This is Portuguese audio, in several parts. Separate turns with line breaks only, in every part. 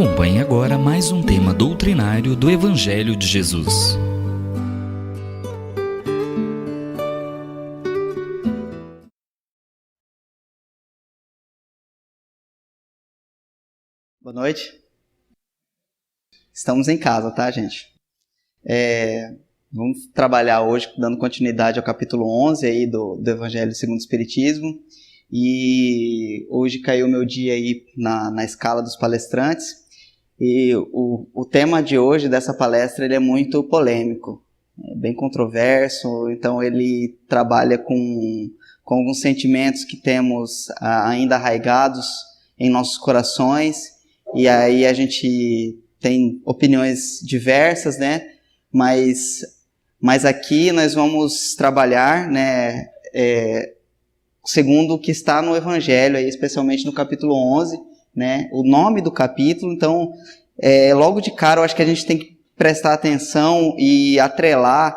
Acompanhe agora mais um tema doutrinário do Evangelho de Jesus.
Boa noite. Estamos em casa, tá, gente? Vamos trabalhar hoje dando continuidade ao capítulo 11 aí do Evangelho segundo o Espiritismo. E hoje caiu o meu dia aí na escala dos palestrantes. E o tema de hoje dessa palestra ele é muito polêmico, é bem controverso. Então ele trabalha com alguns sentimentos que temos ainda arraigados em nossos corações. E aí a gente tem opiniões diversas, né? Mas aqui nós vamos trabalhar, né? Segundo o que está no Evangelho, aí, especialmente no capítulo 11, né? O nome do capítulo. Então, logo de cara, eu acho que a gente tem que prestar atenção e atrelar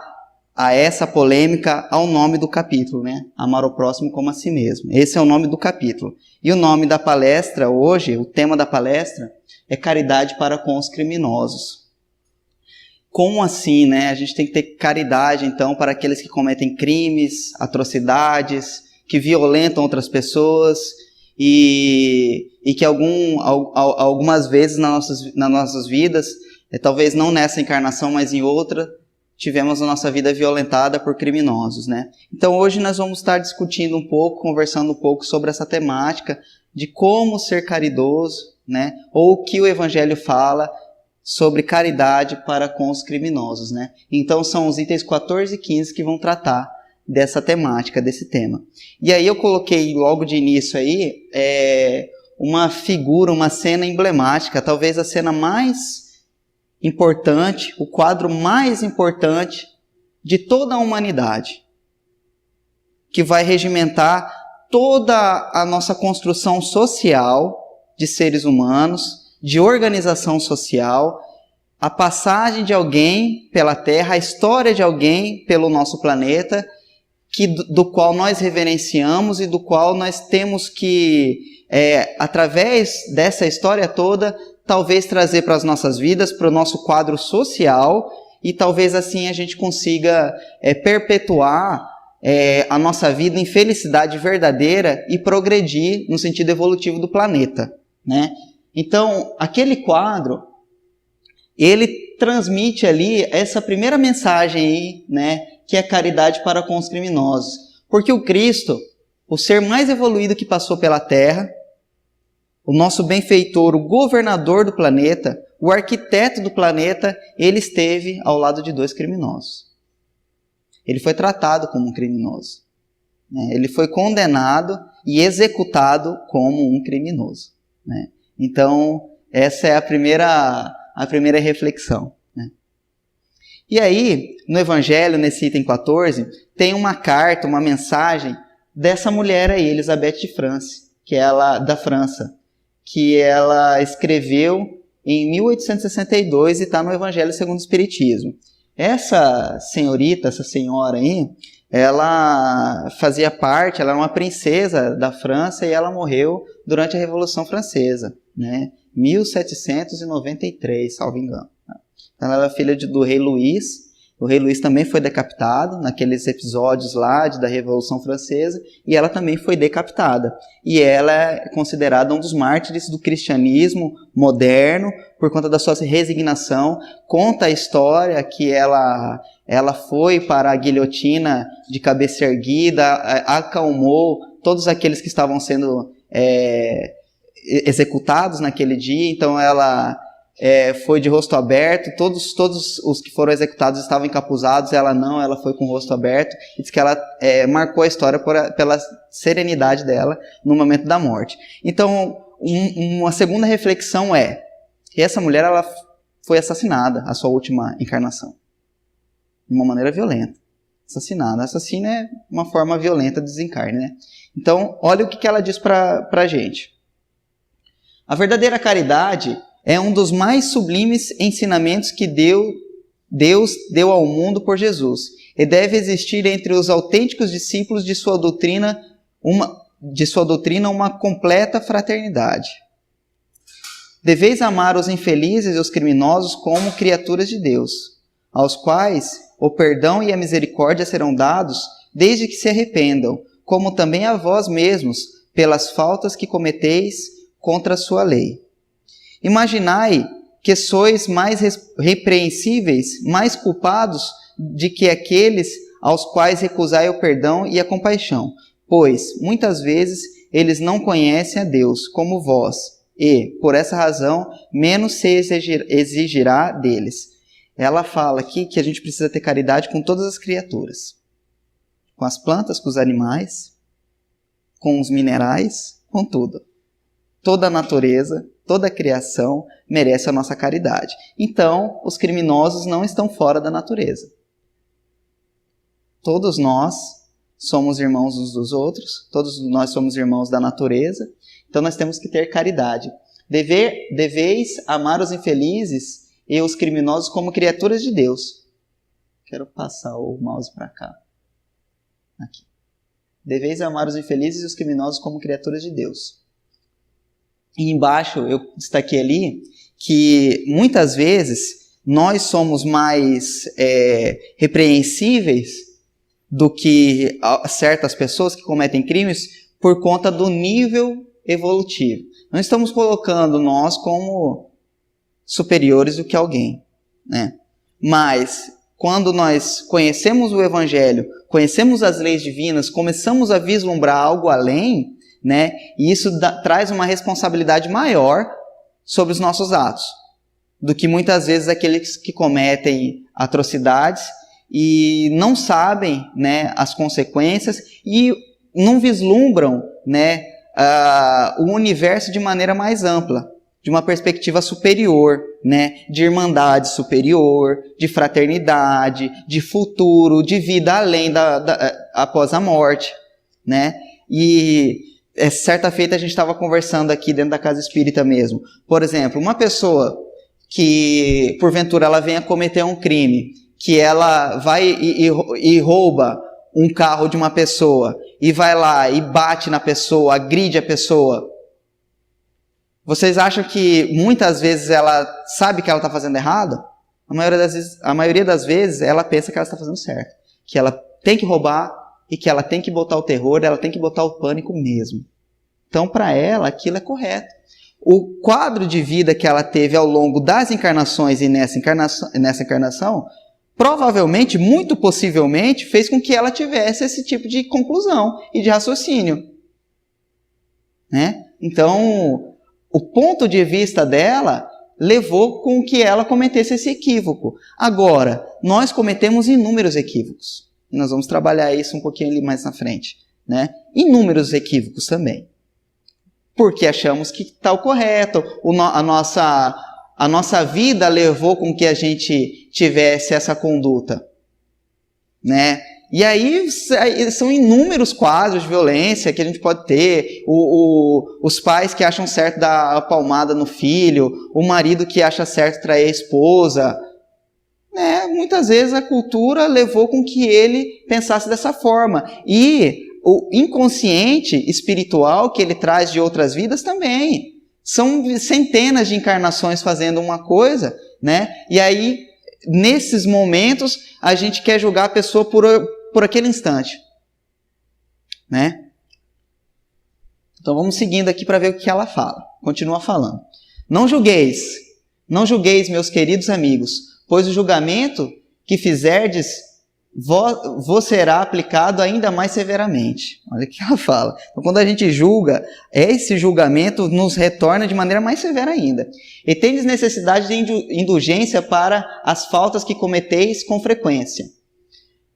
a essa polêmica ao nome do capítulo, né? Amar o próximo como a si mesmo. Esse é o nome do capítulo. E o nome da palestra hoje, o tema da palestra, é caridade para com os criminosos. Como assim, né? A gente tem que ter caridade, então, para aqueles que cometem crimes, atrocidades, que violentam outras pessoas e que algumas vezes nas nossas vidas, talvez não nessa encarnação, mas em outra, tivemos a nossa vida violentada por criminosos, né? Então hoje nós vamos estar discutindo um pouco, conversando um pouco sobre essa temática de como ser caridoso, né? Ou o que o Evangelho fala sobre caridade para com os criminosos, né? Então são os itens 14 e 15 que vão tratar dessa temática, desse tema. E aí eu coloquei logo de início aí uma figura, uma cena emblemática, talvez a cena mais importante, o quadro mais importante de toda a humanidade, que vai regimentar toda a nossa construção social de seres humanos, de organização social, a passagem de alguém pela Terra, a história de alguém pelo nosso planeta, do qual nós reverenciamos e do qual nós temos que, através dessa história toda, talvez trazer para as nossas vidas, para o nosso quadro social, e talvez assim a gente consiga perpetuar a nossa vida em felicidade verdadeira e progredir no sentido evolutivo do planeta, né? Então, aquele quadro, ele transmite ali essa primeira mensagem aí, né? Que é caridade para com os criminosos. Porque o Cristo, o ser mais evoluído que passou pela Terra, o nosso benfeitor, o governador do planeta, o arquiteto do planeta, ele esteve ao lado de dois criminosos. Ele foi tratado como um criminoso, né? Ele foi condenado e executado como um criminoso, né? Então, essa é a primeira reflexão. E aí, no Evangelho, nesse item 14, tem uma carta, uma mensagem dessa mulher aí, Elisabeth de France, da França, que ela escreveu em 1862 e está no Evangelho segundo o Espiritismo. Essa senhorita, essa senhora aí, ela fazia parte, ela era uma princesa da França e ela morreu durante a Revolução Francesa, né? 1793, salvo engano. Ela era filha do rei Luís. O rei Luís também foi decapitado naqueles episódios lá da Revolução Francesa, e ela também foi decapitada. E ela é considerada um dos mártires do cristianismo moderno por conta da sua resignação. Conta a história que ela foi para a guilhotina de cabeça erguida, acalmou todos aqueles que estavam sendo executados naquele dia. Então ela foi de rosto aberto, todos os que foram executados estavam encapuzados, ela foi com o rosto aberto, e diz que ela marcou a história pela serenidade dela no momento da morte. Então, uma segunda reflexão é que essa mulher ela foi assassinada, a sua última encarnação, de uma maneira violenta. Assassinada. Assassino é uma forma violenta de desencarne, né? Então, olha o que ela diz para a gente. A verdadeira caridade é um dos mais sublimes ensinamentos que Deus deu ao mundo por Jesus. E deve existir entre os autênticos discípulos de sua doutrina uma completa fraternidade. Deveis amar os infelizes e os criminosos como criaturas de Deus, aos quais o perdão e a misericórdia serão dados desde que se arrependam, como também a vós mesmos, pelas faltas que cometeis contra a sua lei. Imaginai que sois mais repreensíveis, mais culpados de que aqueles aos quais recusai o perdão e a compaixão, pois, muitas vezes, eles não conhecem a Deus como vós, e, por essa razão, menos se exigirá deles. Ela fala aqui que a gente precisa ter caridade com todas as criaturas. Com as plantas, com os animais, com os minerais, com tudo. Toda a natureza, toda a criação merece a nossa caridade. Então, os criminosos não estão fora da natureza. Todos nós somos irmãos uns dos outros, todos nós somos irmãos da natureza, então nós temos que ter caridade. Deveis amar os infelizes e os criminosos como criaturas de Deus. Quero passar o mouse para cá. Aqui. Deveis amar os infelizes e os criminosos como criaturas de Deus. E embaixo eu destaquei ali que muitas vezes nós somos mais repreensíveis do que certas pessoas que cometem crimes por conta do nível evolutivo. Não estamos colocando nós como superiores do que alguém, né? Mas quando nós conhecemos o Evangelho, conhecemos as leis divinas, começamos a vislumbrar algo além, né? E isso traz uma responsabilidade maior sobre os nossos atos do que muitas vezes aqueles que cometem atrocidades e não sabem, né, as consequências e não vislumbram, né, o universo de maneira mais ampla, de uma perspectiva superior, né, de irmandade superior, de fraternidade, de futuro, de vida além após a morte, né? E certa feita a gente estava conversando aqui dentro da casa espírita mesmo. Por exemplo, uma pessoa que porventura ela venha cometer um crime, que ela vai e rouba um carro de uma pessoa e vai lá e bate na pessoa, agride a pessoa. Vocês acham que muitas vezes ela sabe que ela está fazendo errado? A maioria das vezes ela pensa que ela está fazendo certo. Que ela tem que roubar e que ela tem que botar o terror, ela tem que botar o pânico mesmo. Então, para ela, aquilo é correto. O quadro de vida que ela teve ao longo das encarnações e nessa encarnação provavelmente, muito possivelmente, fez com que ela tivesse esse tipo de conclusão e de raciocínio, né? Então, o ponto de vista dela levou com que ela cometesse esse equívoco. Agora, nós cometemos inúmeros equívocos. Nós vamos trabalhar isso um pouquinho ali mais na frente, né? Inúmeros equívocos também. Porque achamos que está o correto, a nossa vida levou com que a gente tivesse essa conduta, né? E aí são inúmeros quadros de violência que a gente pode ter, os pais que acham certo dar a palmada no filho, o marido que acha certo trair a esposa, né? Muitas vezes a cultura levou com que ele pensasse dessa forma, e o inconsciente espiritual que ele traz de outras vidas também. São centenas de encarnações fazendo uma coisa, né? E aí, nesses momentos, a gente quer julgar a pessoa por aquele instante, né? Então vamos seguindo aqui para ver o que ela fala. Continua falando. Não julgueis, meus queridos amigos, pois o julgamento que fizerdes vos será aplicado ainda mais severamente. Olha o que ela fala. Então, quando a gente julga, esse julgamento nos retorna de maneira mais severa ainda. E tendes necessidade de indulgência para as faltas que cometeis com frequência.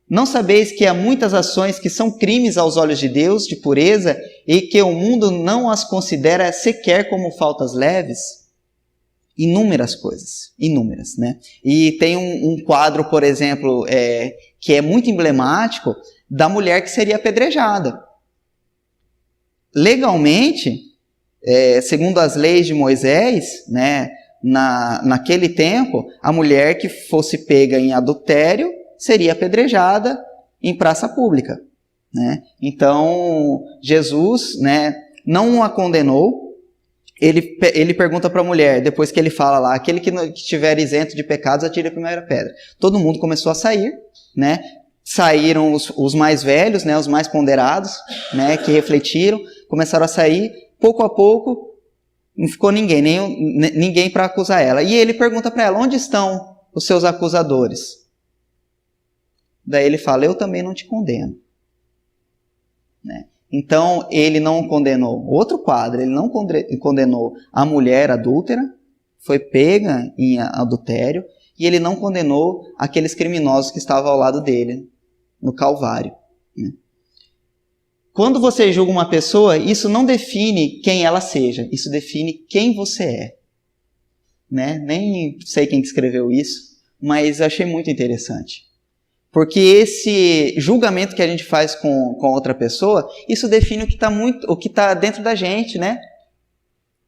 Não sabeis que há muitas ações que são crimes aos olhos de Deus, de pureza, e que o mundo não as considera sequer como faltas leves? Inúmeras coisas, inúmeras, né? E tem um quadro, por exemplo, que é muito emblemático, da mulher que seria apedrejada. Legalmente, segundo as leis de Moisés, né, naquele tempo, a mulher que fosse pega em adultério seria apedrejada em praça pública, né? Então, Jesus, né, não a condenou, ele pergunta para a mulher, depois que ele fala lá, aquele que estiver isento de pecados, atire a primeira pedra. Todo mundo começou a sair, né? Saíram os mais velhos, né? Os mais ponderados, né? Que refletiram, começaram a sair, pouco a pouco, não ficou ninguém para acusar ela. E ele pergunta para ela, onde estão os seus acusadores? Daí ele fala, eu também não te condeno. Né? Então, ele não condenou, outro quadro, ele não condenou a mulher adúltera, foi pega em adultério, e ele não condenou aqueles criminosos que estavam ao lado dele, no Calvário. Né? Quando você julga uma pessoa, isso não define quem ela seja, isso define quem você é. Né? Nem sei quem escreveu isso, mas achei muito interessante. Porque esse julgamento que a gente faz com outra pessoa, isso define o que está dentro da gente, né?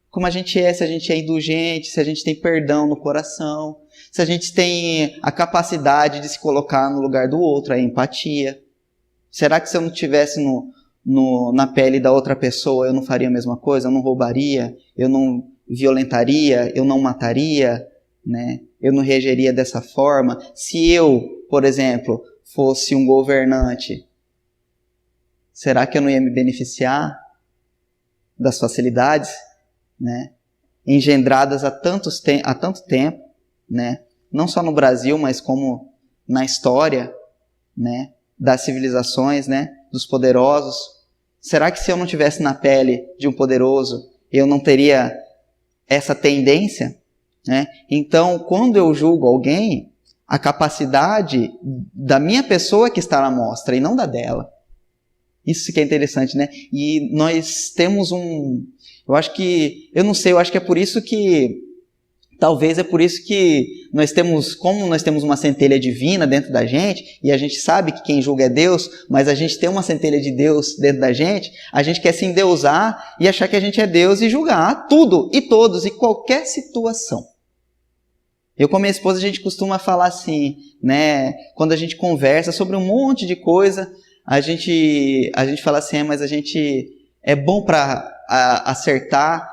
Como a gente é, se a gente é indulgente, se a gente tem perdão no coração, se a gente tem a capacidade de se colocar no lugar do outro, a empatia. Será que se eu não estivesse na pele da outra pessoa, eu não faria a mesma coisa? Eu não roubaria? Eu não violentaria? Eu não mataria? Né? Eu não reagiria dessa forma? Se eu, por exemplo, fosse um governante, será que eu não ia me beneficiar das facilidades, né, engendradas há tanto tempo, né, não só no Brasil, mas como na história, né, das civilizações, né, dos poderosos? Será que se eu não estivesse na pele de um poderoso, eu não teria essa tendência? Né? Então, quando eu julgo alguém, a capacidade da minha pessoa que está na mostra e não da dela. Isso que é interessante, né? E nós temos eu acho que é por isso que, talvez é por isso que como nós temos uma centelha divina dentro da gente, e a gente sabe que quem julga é Deus, mas a gente tem uma centelha de Deus dentro da gente, a gente quer se endeusar e achar que a gente é Deus e julgar tudo e todos e qualquer situação. Eu com a minha esposa, a gente costuma falar assim, né? Quando a gente conversa sobre um monte de coisa, a gente fala assim, mas a gente é bom para acertar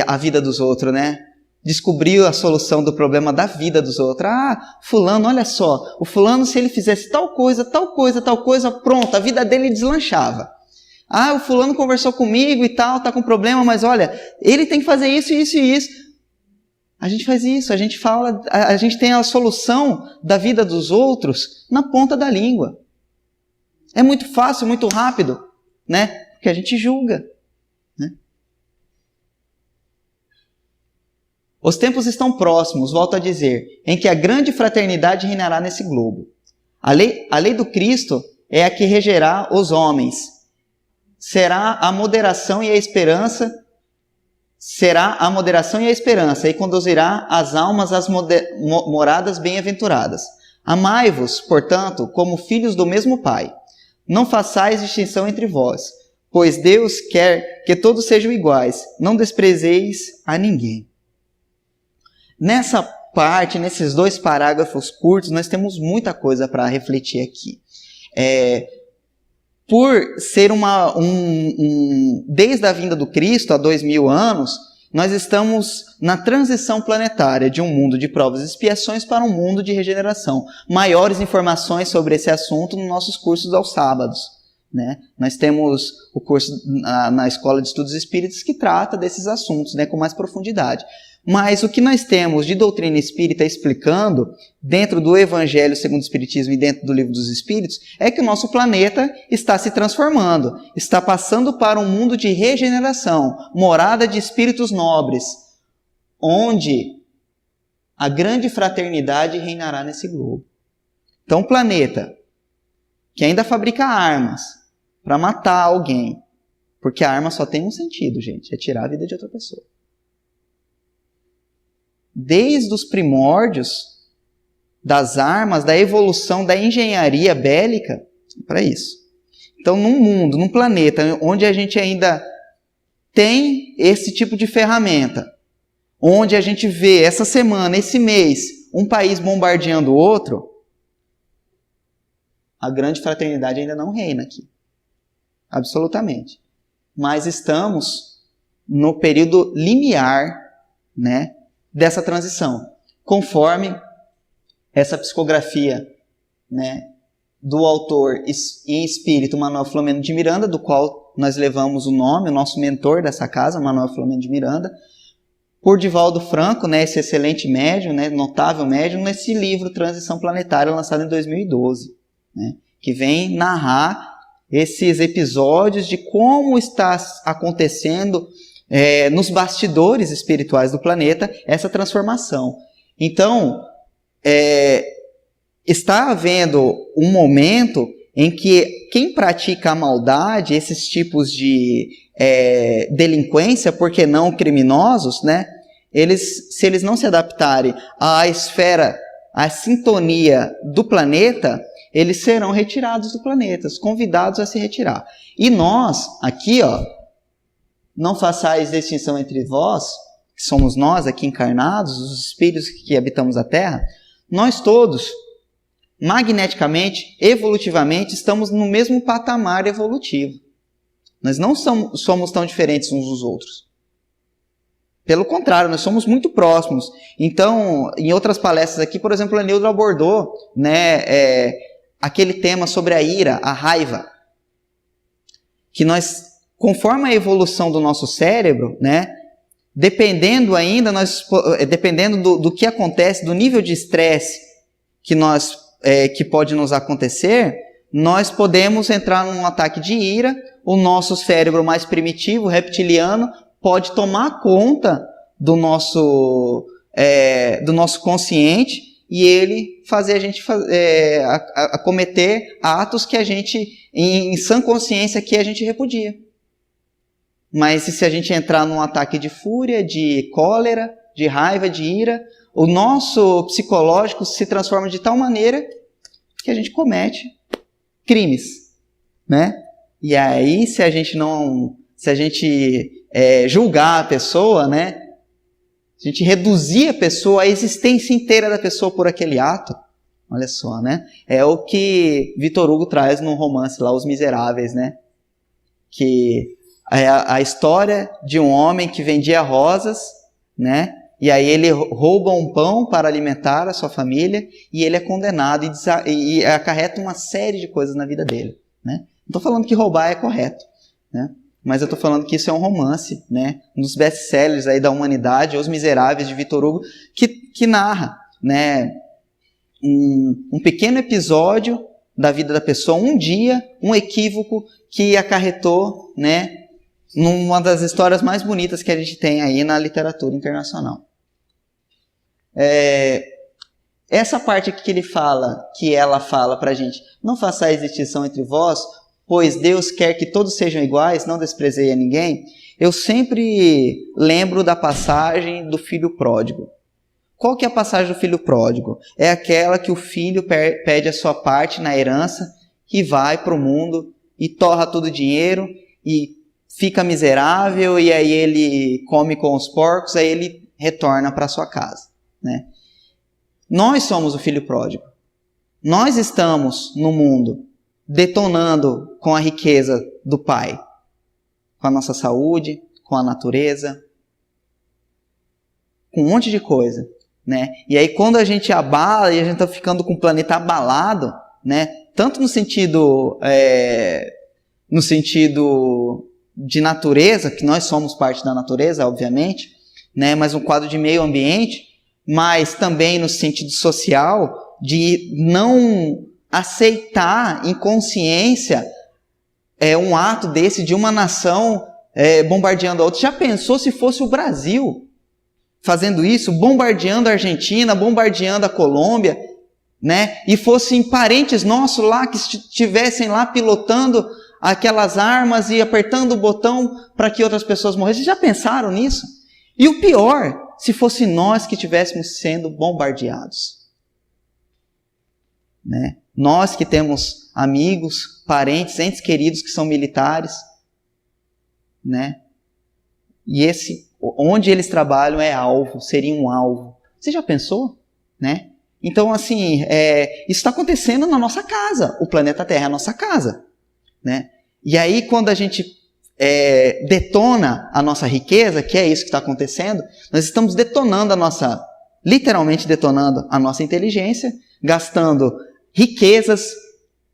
a vida dos outros, né? Descobrir a solução do problema da vida dos outros. Ah, fulano, olha só, o fulano, se ele fizesse tal coisa, pronto, a vida dele deslanchava. Ah, o fulano conversou comigo e tal, tá com problema, mas olha, ele tem que fazer isso, isso e isso. A gente faz isso, a gente fala, a gente tem a solução da vida dos outros na ponta da língua. É muito fácil, muito rápido, né? Porque a gente julga. Né? Os tempos estão próximos, volto a dizer, em que a grande fraternidade reinará nesse globo. A lei do Cristo é a que regerá os homens. Será a moderação e a esperança e conduzirá as almas às moradas bem-aventuradas. Amai-vos, portanto, como filhos do mesmo Pai. Não façais distinção entre vós, pois Deus quer que todos sejam iguais. Não desprezeis a ninguém. Nessa parte, nesses 2 parágrafos curtos, nós temos muita coisa para refletir aqui. Por ser desde a vinda do Cristo, há 2000 anos, nós estamos na transição planetária de um mundo de provas e expiações para um mundo de regeneração. Maiores informações sobre esse assunto nos nossos cursos aos sábados. Né? Nós temos o curso na Escola de Estudos Espíritas que trata desses assuntos, né, com mais profundidade. Mas o que nós temos de doutrina espírita explicando, dentro do Evangelho segundo o Espiritismo e dentro do Livro dos Espíritos, é que o nosso planeta está se transformando, está passando para um mundo de regeneração, morada de espíritos nobres, onde a grande fraternidade reinará nesse globo. Então, o planeta, que ainda fabrica armas para matar alguém, porque a arma só tem um sentido, gente, é tirar a vida de outra pessoa. Desde os primórdios das armas, da evolução da engenharia bélica, para isso. Então, num mundo, num planeta onde a gente ainda tem esse tipo de ferramenta, onde a gente vê essa semana, esse mês, um país bombardeando o outro, a grande fraternidade ainda não reina aqui. Absolutamente. Mas estamos no período limiar, né, dessa transição, conforme essa psicografia, né, do autor em espírito, Manuel Filomeno de Miranda, do qual nós levamos o nome, o nosso mentor dessa casa, Manuel Filomeno de Miranda, por Divaldo Franco, né, esse excelente médium, né, notável médium, nesse livro Transição Planetária, lançado em 2012, né, que vem narrar esses episódios de como está acontecendo nos bastidores espirituais do planeta essa transformação. Então, está havendo um momento em que quem pratica a maldade, esses tipos de delinquência, por que não criminosos, né, se eles não se adaptarem à esfera, à sintonia do planeta, eles serão retirados do planeta, convidados a se retirar. E nós, aqui, ó, não façais distinção entre vós, que somos nós aqui encarnados, os espíritos que habitamos a Terra, nós todos, magneticamente, evolutivamente, estamos no mesmo patamar evolutivo. Nós não somos tão diferentes uns dos outros. Pelo contrário, nós somos muito próximos. Então, em outras palestras aqui, por exemplo, a Nilda abordou, né, aquele tema sobre a ira, a raiva. Que nós, conforme a evolução do nosso cérebro, né, dependendo do que acontece, do nível de estresse que pode nos acontecer, nós podemos entrar num ataque de ira, o nosso cérebro mais primitivo, reptiliano, pode tomar conta do nosso consciente e ele fazer a gente cometer atos que a gente, em sã consciência, que a gente repudia. Mas se a gente entrar num ataque de fúria, de cólera, de raiva, de ira, o nosso psicológico se transforma de tal maneira que a gente comete crimes, né? E aí, se a gente julgar a pessoa, né? Se a gente reduzir a pessoa, a existência inteira da pessoa por aquele ato, olha só, né? É o que Victor Hugo traz no romance lá, Os Miseráveis, né? Que é a história de um homem que vendia rosas, né? E aí ele rouba um pão para alimentar a sua família e ele é condenado e acarreta uma série de coisas na vida dele, né? Não estou falando que roubar é correto, né? Mas eu estou falando que isso é um romance, né? Um dos best-sellers aí da humanidade, Os Miseráveis, de Victor Hugo, que narra, né, um pequeno episódio da vida da pessoa, um dia, um equívoco que acarretou, né, numa das histórias mais bonitas que a gente tem aí na literatura internacional. Essa parte aqui que ela fala para a gente, não façais distinção entre vós, pois Deus quer que todos sejam iguais, não desprezei a ninguém. Eu sempre lembro da passagem do filho pródigo. Qual que é a passagem do filho pródigo? É aquela que o filho pede a sua parte na herança e vai para o mundo e torra todo o dinheiro e fica miserável e aí ele come com os porcos, aí ele retorna para sua casa, né? Nós somos o filho pródigo. Nós estamos no mundo detonando com a riqueza do Pai, com a nossa saúde, com a natureza, com um monte de coisa, né? E aí quando a gente abala e a gente está ficando com o planeta abalado, né? Tanto no sentido de natureza, que nós somos parte da natureza, obviamente, né? Mas um quadro de meio ambiente, mas também no sentido social, de não aceitar em consciência um ato desse de uma nação bombardeando a outra. Já pensou se fosse o Brasil fazendo isso, bombardeando a Argentina, bombardeando a Colômbia, né? E fossem parentes nossos lá que estivessem lá pilotando aquelas armas e apertando o botão para que outras pessoas morressem. Já pensaram nisso? E o pior, se fosse nós que estivéssemos sendo bombardeados, né? Nós que temos amigos, parentes, entes queridos que são militares, né? E onde eles trabalham é alvo, seria um alvo. Você já pensou, né? Então, assim, isso está acontecendo na nossa casa. O planeta Terra é a nossa casa, né? E aí, quando a gente detona a nossa riqueza, que é isso que está acontecendo, nós estamos literalmente detonando a nossa inteligência, gastando riquezas,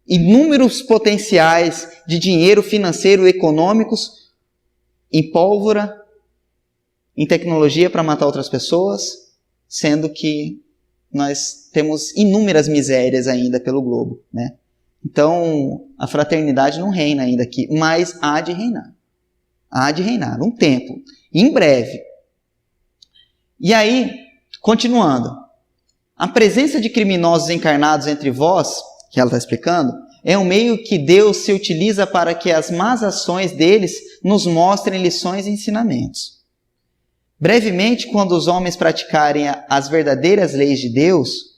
inúmeros potenciais de dinheiro financeiro e econômicos em pólvora, em tecnologia para matar outras pessoas, sendo que nós temos inúmeras misérias ainda pelo globo, né? Então, a fraternidade não reina ainda aqui, mas há de reinar. Há de reinar, um tempo, em breve. E aí, continuando, a presença de criminosos encarnados entre vós, que ela está explicando, é um meio que Deus se utiliza para que as más ações deles nos mostrem lições e ensinamentos. Brevemente, quando os homens praticarem as verdadeiras leis de Deus,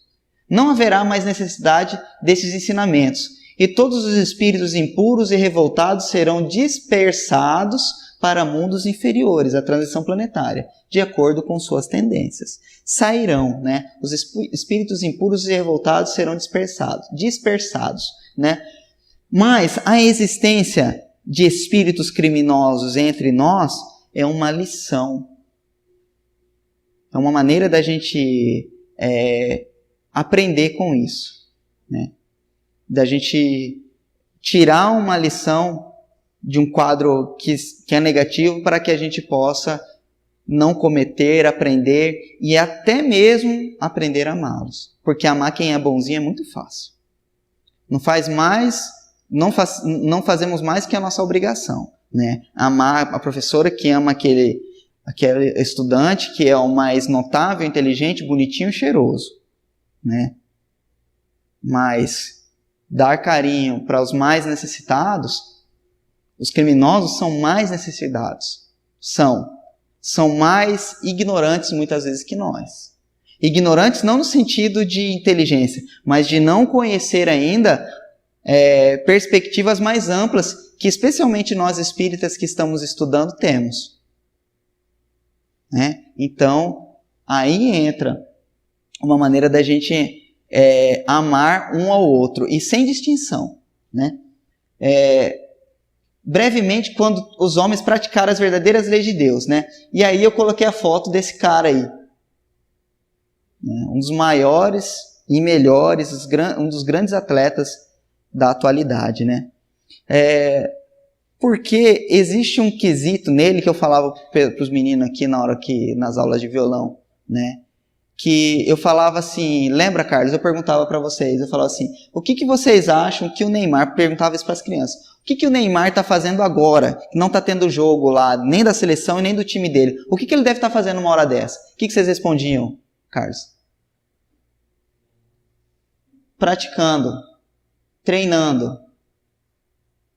não haverá mais necessidade desses ensinamentos, e todos os espíritos impuros e revoltados serão dispersados para mundos inferiores, a transição planetária, de acordo com suas tendências. Sairão, né? Os espíritos impuros e revoltados serão dispersados, né? Mas a existência de espíritos criminosos entre nós é uma lição. É uma maneira da gente aprender com isso, né? Da gente tirar uma lição de um quadro que é negativo para que a gente possa não cometer, aprender e até mesmo aprender a amá-los. Porque amar quem é bonzinho é muito fácil. Não fazemos mais que a nossa obrigação, né? Amar a professora que ama aquele estudante que é o mais notável, inteligente, bonitinho e cheiroso, né? Mas dar carinho para os mais necessitados, os criminosos são mais necessitados, são mais ignorantes muitas vezes que nós. Ignorantes não no sentido de inteligência, mas de não conhecer ainda perspectivas mais amplas que especialmente nós espíritas que estamos estudando temos. Né? Então, aí entra uma maneira da gente amar um ao outro e sem distinção, né? Brevemente, quando os homens praticaram as verdadeiras leis de Deus, né? E aí eu coloquei a foto desse cara aí, né? Um dos maiores e melhores, um dos grandes atletas da atualidade, né? Porque existe um quesito nele que eu falava para os meninos aqui nas aulas de violão, né? Que eu falava assim, lembra, Carlos? Eu perguntava para vocês, eu falava assim, o que vocês acham que o Neymar, perguntava isso para as crianças, o que o Neymar está fazendo agora, que não está tendo jogo lá, nem da seleção e nem do time dele, o que ele deve estar fazendo uma hora dessa? O que vocês respondiam, Carlos? Praticando, treinando.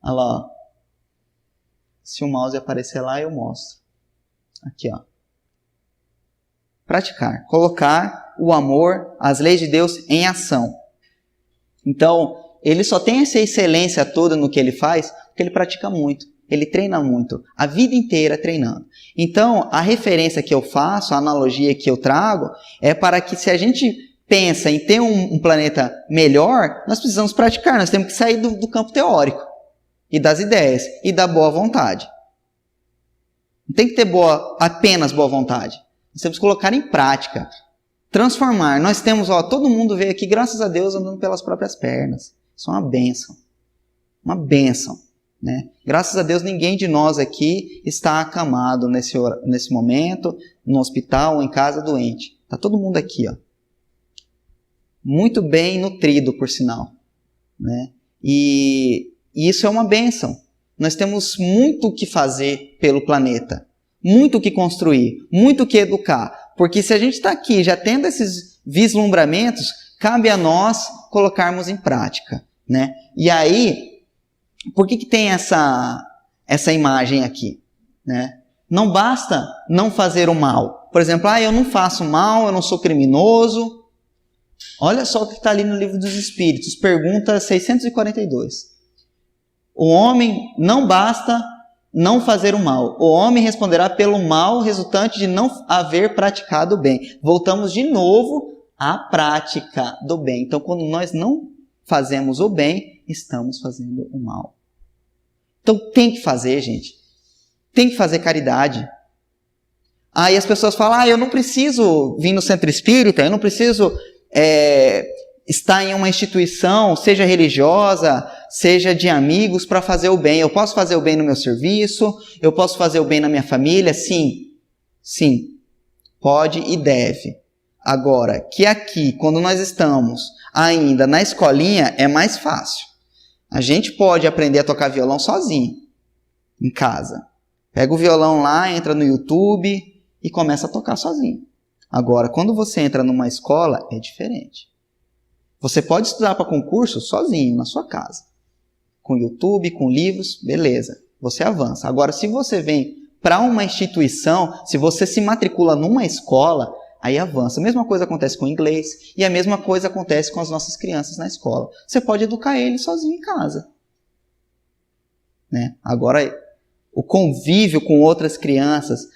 Olha lá, ó. Se o mouse aparecer lá, eu mostro. Aqui, ó. Praticar, colocar o amor, as leis de Deus em ação. Então, ele só tem essa excelência toda no que ele faz porque ele pratica muito, ele treina muito, a vida inteira treinando. Então, a referência que eu faço, a analogia que eu trago, é para que se a gente pensa em ter um planeta melhor, nós precisamos praticar, nós temos que sair do campo teórico e das ideias e da boa vontade. Não tem que ter apenas boa vontade. Nós temos que colocar em prática, transformar. Nós temos, todo mundo veio aqui, graças a Deus, andando pelas próprias pernas. Isso é uma bênção. Uma bênção, né? Graças a Deus, ninguém de nós aqui está acamado nesse momento, no hospital ou em casa doente. Está todo mundo aqui, ó. Muito bem nutrido, por sinal, né? E isso é uma bênção. Nós temos muito o que fazer pelo planeta. Muito o que construir, muito o que educar. Porque se a gente está aqui já tendo esses vislumbramentos, cabe a nós colocarmos em prática, né? E aí, por que tem essa imagem aqui, né? Não basta não fazer o mal. Por exemplo, eu não faço mal, eu não sou criminoso. Olha só o que está ali no Livro dos Espíritos, pergunta 642. O homem não basta não fazer o mal. O homem responderá pelo mal resultante de não haver praticado o bem. Voltamos de novo à prática do bem. Então, quando nós não fazemos o bem, estamos fazendo o mal. Então, tem que fazer, gente. tem que fazer caridade. Aí as pessoas falam, eu não preciso vir no centro espírita, eu não preciso estar em uma instituição, seja religiosa, seja de amigos, para fazer o bem. Eu posso fazer o bem no meu serviço, eu posso fazer o bem na minha família? Sim, pode e deve. Agora, que aqui, quando nós estamos ainda na escolinha, é mais fácil. A gente pode aprender a tocar violão sozinho, em casa. Pega o violão lá, entra no YouTube e começa a tocar sozinho. Agora, quando você entra numa escola, é diferente. Você pode estudar para concurso sozinho, na sua casa. Com YouTube, com livros, beleza. Você avança. Agora, se você vem para uma instituição, se você se matricula numa escola, aí avança. A mesma coisa acontece com o inglês e a mesma coisa acontece com as nossas crianças na escola. Você pode educar eles sozinho em casa. Né? Agora, o convívio com outras crianças...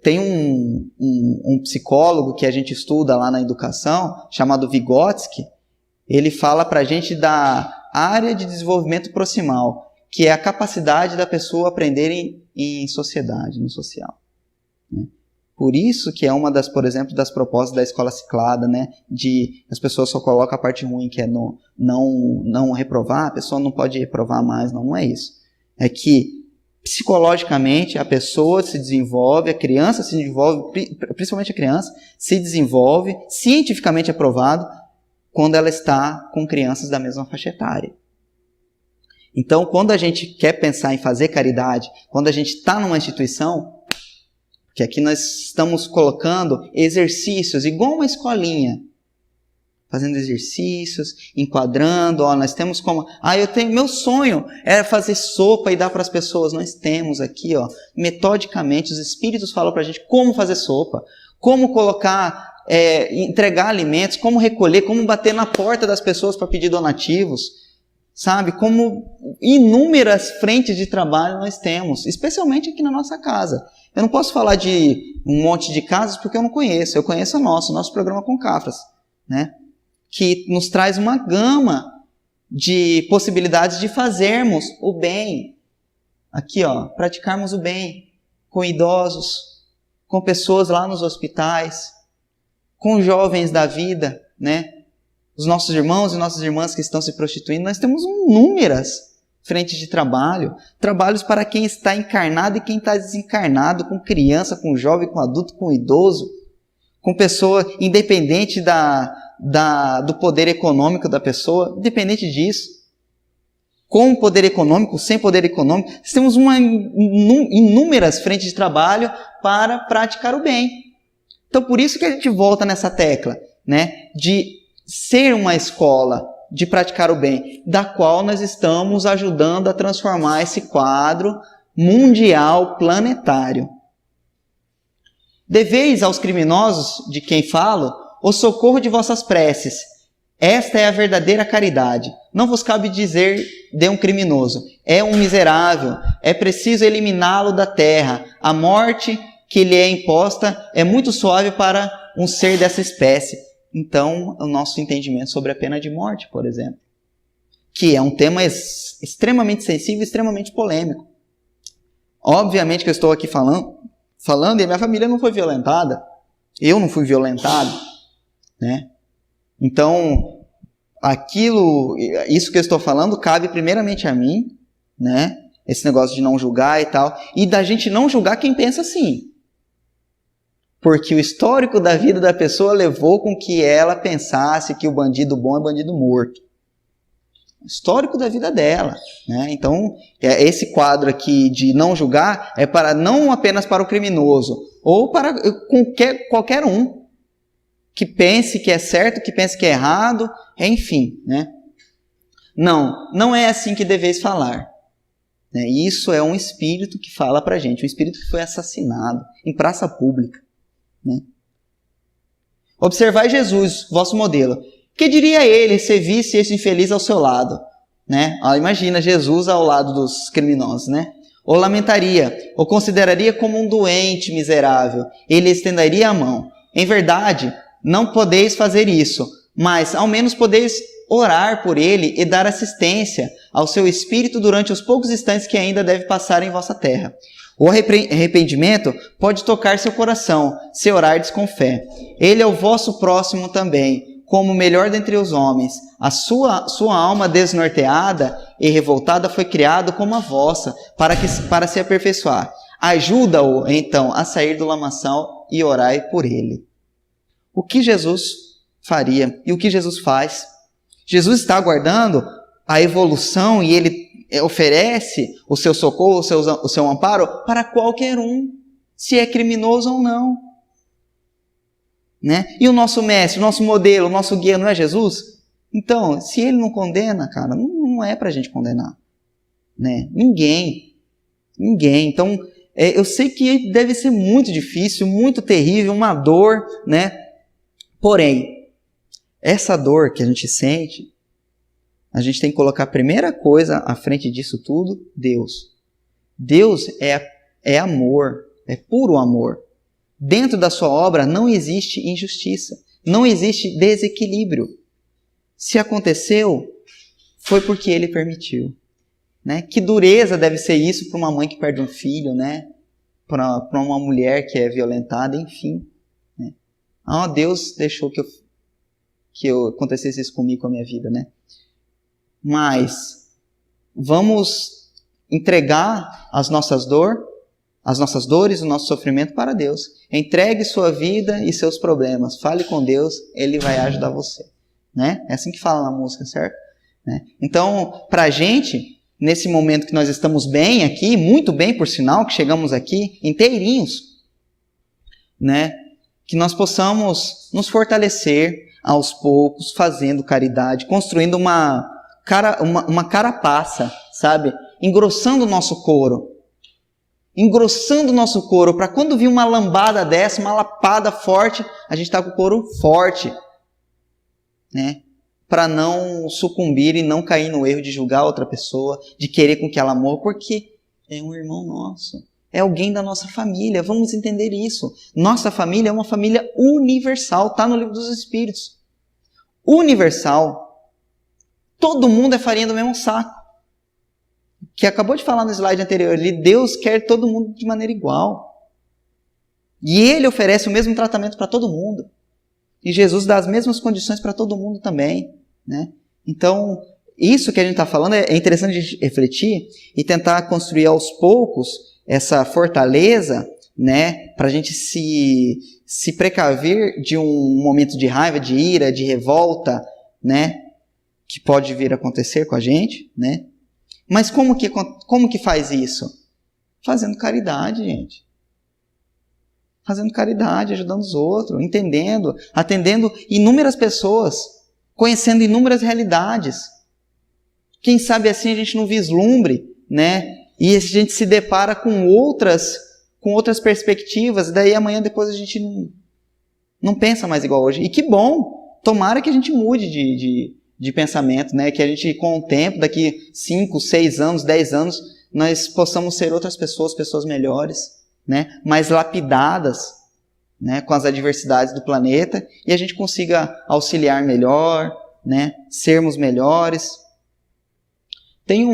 tem um psicólogo que a gente estuda lá na educação, chamado Vygotsky. Ele fala para a gente da área de desenvolvimento proximal, que é a capacidade da pessoa aprender em sociedade, no social. Né? Por isso que é uma das, por exemplo, das propostas da escola ciclada, né? De as pessoas só colocam a parte ruim, que é não reprovar, a pessoa não pode reprovar mais, não é isso. É que psicologicamente a pessoa se desenvolve, a criança se desenvolve, principalmente a criança, se desenvolve, cientificamente aprovado, quando ela está com crianças da mesma faixa etária. Então, quando a gente quer pensar em fazer caridade, quando a gente está numa instituição, que aqui nós estamos colocando exercícios, igual uma escolinha, fazendo exercícios, enquadrando, nós temos como... meu sonho era fazer sopa e dar para as pessoas. Nós temos aqui, metodicamente, os espíritos falam para a gente como fazer sopa, como colocar, entregar alimentos, como recolher, como bater na porta das pessoas para pedir donativos, sabe? Como inúmeras frentes de trabalho nós temos, especialmente aqui na nossa casa. Eu não posso falar de um monte de casas porque eu não conheço. Eu conheço o nosso programa Concafras, né? Que nos traz uma gama de possibilidades de fazermos o bem. Aqui, praticarmos o bem com idosos, com pessoas lá nos hospitais, com jovens da vida, né? Os nossos irmãos e nossas irmãs que estão se prostituindo, nós temos inúmeras frentes de trabalho, trabalhos para quem está encarnado e quem está desencarnado, com criança, com jovem, com adulto, com idoso, com pessoa independente do poder econômico da pessoa, independente disso, com poder econômico, sem poder econômico, temos inúmeras frentes de trabalho para praticar o bem. Então, por isso que a gente volta nessa tecla, né, de ser uma escola, de praticar o bem, da qual nós estamos ajudando a transformar esse quadro mundial, planetário. Deveis aos criminosos, de quem falo, o socorro de vossas preces. Esta é a verdadeira caridade. Não vos cabe dizer de um criminoso: é um miserável, é preciso eliminá-lo da terra. A morte que lhe é imposta é muito suave para um ser dessa espécie. Então, o nosso entendimento sobre a pena de morte, por exemplo, que é um tema extremamente sensível, extremamente polêmico. Obviamente que eu estou aqui falando e a minha família não foi violentada. Eu não fui violentado, né? Então, isso que eu estou falando cabe primeiramente a mim, né? Esse negócio de não julgar e tal, e da gente não julgar quem pensa assim. Porque o histórico da vida da pessoa levou com que ela pensasse que o bandido bom é bandido morto. O histórico da vida dela, né? Então, esse quadro aqui de não julgar é não apenas para o criminoso, ou para qualquer um que pense que é certo, que pense que é errado, enfim, né? Não é assim que deveis falar. Né? Isso é um espírito que fala para a gente, um espírito que foi assassinado em praça pública. Né? Observai Jesus, vosso modelo. Que diria ele se visse esse infeliz ao seu lado? Né? Imagina Jesus ao lado dos criminosos, né? Ou lamentaria, ou consideraria como um doente miserável. Ele estenderia a mão. Em verdade, não podeis fazer isso, mas ao menos podeis orar por ele e dar assistência ao seu espírito durante os poucos instantes que ainda deve passar em vossa terra. O arrependimento pode tocar seu coração, se orardes com fé. Ele é o vosso próximo também, como o melhor dentre os homens. A sua alma desnorteada e revoltada foi criada como a vossa, para se aperfeiçoar. Ajuda-o, então, a sair do lamaçal e orai por ele. O que Jesus faria e o que Jesus faz? Jesus está aguardando a evolução e ele oferece o seu socorro, o seu amparo para qualquer um, se é criminoso ou não. Né? E o nosso mestre, o nosso modelo, o nosso guia não é Jesus? Então, se ele não condena, cara, não é para a gente condenar. Né? Ninguém. Então, eu sei que deve ser muito difícil, muito terrível, uma dor, né? Porém, essa dor que a gente sente, a gente tem que colocar a primeira coisa à frente disso tudo, Deus. Deus é amor, é puro amor. Dentro da sua obra não existe injustiça, não existe desequilíbrio. Se aconteceu, foi porque ele permitiu. Né? Que dureza deve ser isso para uma mãe que perde um filho, né? Para uma mulher que é violentada, enfim. Né? Deus deixou que acontecesse isso comigo, com a minha vida, né? Mas vamos entregar as nossas dores, o nosso sofrimento para Deus. Entregue sua vida e seus problemas. Fale com Deus, Ele vai ajudar você. Né? É assim que fala na música, certo? Né? Então, para a gente, nesse momento que nós estamos bem aqui, muito bem por sinal, que chegamos aqui inteirinhos, né? Que nós possamos nos fortalecer aos poucos, fazendo caridade, construindo uma carapaça, sabe? Engrossando o nosso couro. Para quando vir uma lambada dessa, uma lapada forte, a gente está com o couro forte. Né? Para não sucumbir e não cair no erro de julgar outra pessoa, de querer com que ela morra, porque é um irmão nosso. É alguém da nossa família. Vamos entender isso. Nossa família é uma família universal. Está no Livro dos Espíritos. Universal. Todo mundo é farinha do mesmo saco. Que acabou de falar no slide anterior ali, Deus quer todo mundo de maneira igual. E Ele oferece o mesmo tratamento para todo mundo. E Jesus dá as mesmas condições para todo mundo também. Né? Então, isso que a gente está falando é interessante a gente refletir e tentar construir aos poucos essa fortaleza, né, para a gente se precaver de um momento de raiva, de ira, de revolta, né, que pode vir a acontecer com a gente, né? Mas como que faz isso? Fazendo caridade, gente. Fazendo caridade, ajudando os outros, entendendo, atendendo inúmeras pessoas, conhecendo inúmeras realidades. Quem sabe assim a gente não vislumbre, né? E a gente se depara com outras perspectivas, e daí amanhã depois a gente não pensa mais igual hoje. E que bom! Tomara que a gente mude de pensamento, né? Que a gente, com o tempo, daqui 5, 6 anos, 10 anos, nós possamos ser outras pessoas melhores, né? Mais lapidadas, né? Com as adversidades do planeta, e a gente consiga auxiliar melhor, né? Sermos melhores. Tem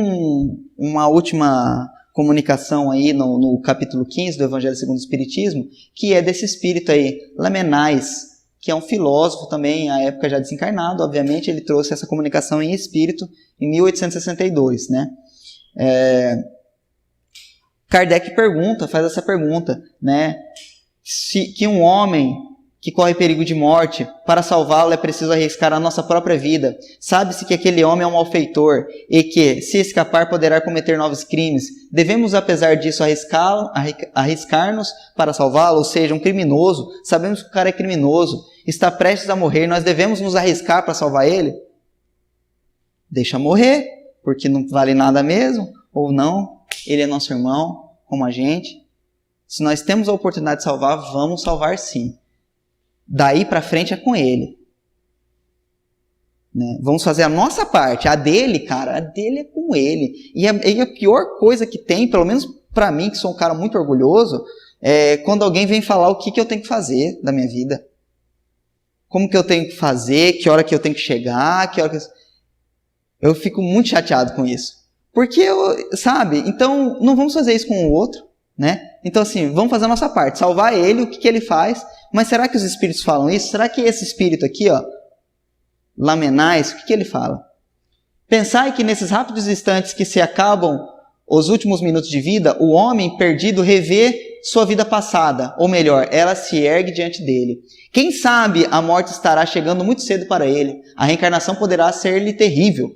uma última comunicação aí no capítulo 15 do Evangelho segundo o Espiritismo, que é desse espírito aí, Lamennais, que é um filósofo também, à época já desencarnado, obviamente, ele trouxe essa comunicação em espírito em 1862, né? Kardec faz essa pergunta, né? Que um homem que corre perigo de morte, para salvá-lo é preciso arriscar a nossa própria vida. Sabe-se que aquele homem é um malfeitor e que, se escapar, poderá cometer novos crimes. Devemos, apesar disso, arriscar-nos para salvá-lo, ou seja, um criminoso. Sabemos que o cara é criminoso, está prestes a morrer, nós devemos nos arriscar para salvar ele? Deixa morrer, porque não vale nada mesmo, ou não, ele é nosso irmão, como a gente. Se nós temos a oportunidade de salvar, vamos salvar sim. Daí para frente é com ele. Né? Vamos fazer a nossa parte. A dele, cara, a dele é com ele. E a pior coisa que tem, pelo menos para mim, que sou um cara muito orgulhoso, é quando alguém vem falar o que eu tenho que fazer da minha vida. Como que eu tenho que fazer, que hora que eu tenho que chegar, Eu fico muito chateado com isso. Porque, sabe, então não vamos fazer isso com o outro, né? Então assim, vamos fazer a nossa parte, salvar ele, o que ele faz. Mas será que os espíritos falam isso? Será que esse espírito aqui, ó, Lamenais, o que ele fala? Pensai que nesses rápidos instantes que se acabam os últimos minutos de vida, o homem perdido revê sua vida passada, ou melhor, ela se ergue diante dele. Quem sabe a morte estará chegando muito cedo para ele, a reencarnação poderá ser-lhe terrível.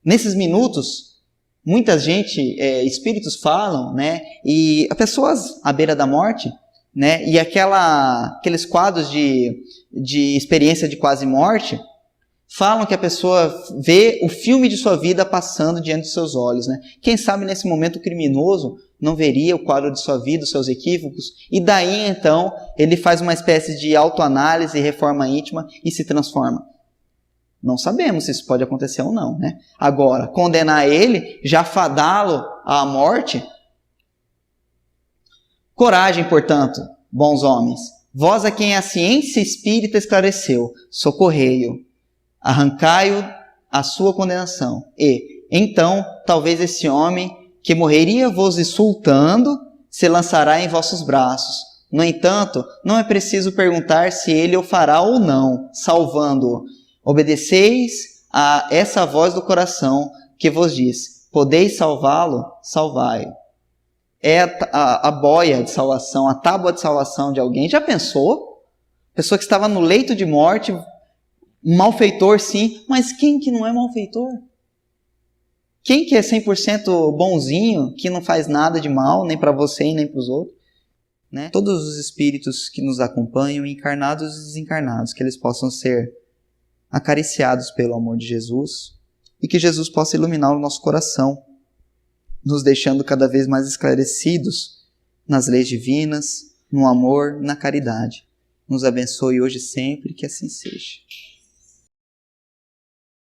Nesses minutos, muita gente, espíritos falam, né, e pessoas à beira da morte, né, e aqueles quadros de experiência de quase morte, falam que a pessoa vê o filme de sua vida passando diante de seus olhos, né? Quem sabe nesse momento o criminoso não veria o quadro de sua vida, os seus equívocos, e daí então ele faz uma espécie de autoanálise e reforma íntima e se transforma. Não sabemos se isso pode acontecer ou não, né? Agora, condenar ele, já fadá-lo à morte. Coragem, portanto, bons homens, vós a quem a ciência espírita esclareceu, socorrei-o. Arrancai-o a sua condenação. E, então, talvez esse homem, que morreria vos insultando, se lançará em vossos braços. No entanto, não é preciso perguntar se ele o fará ou não, salvando-o. Obedeceis a essa voz do coração que vos diz, podeis salvá-lo? Salvai-o. É a boia de salvação, a tábua de salvação de alguém. Já pensou? Pessoa que estava no leito de morte, malfeitor sim, mas quem que não é malfeitor? Quem que é 100% bonzinho, que não faz nada de mal, nem para você e nem para os outros? Né? Todos os espíritos que nos acompanham, encarnados e desencarnados, que eles possam ser acariciados pelo amor de Jesus e que Jesus possa iluminar o nosso coração, nos deixando cada vez mais esclarecidos nas leis divinas, no amor, na caridade. Nos abençoe hoje e sempre, que assim seja.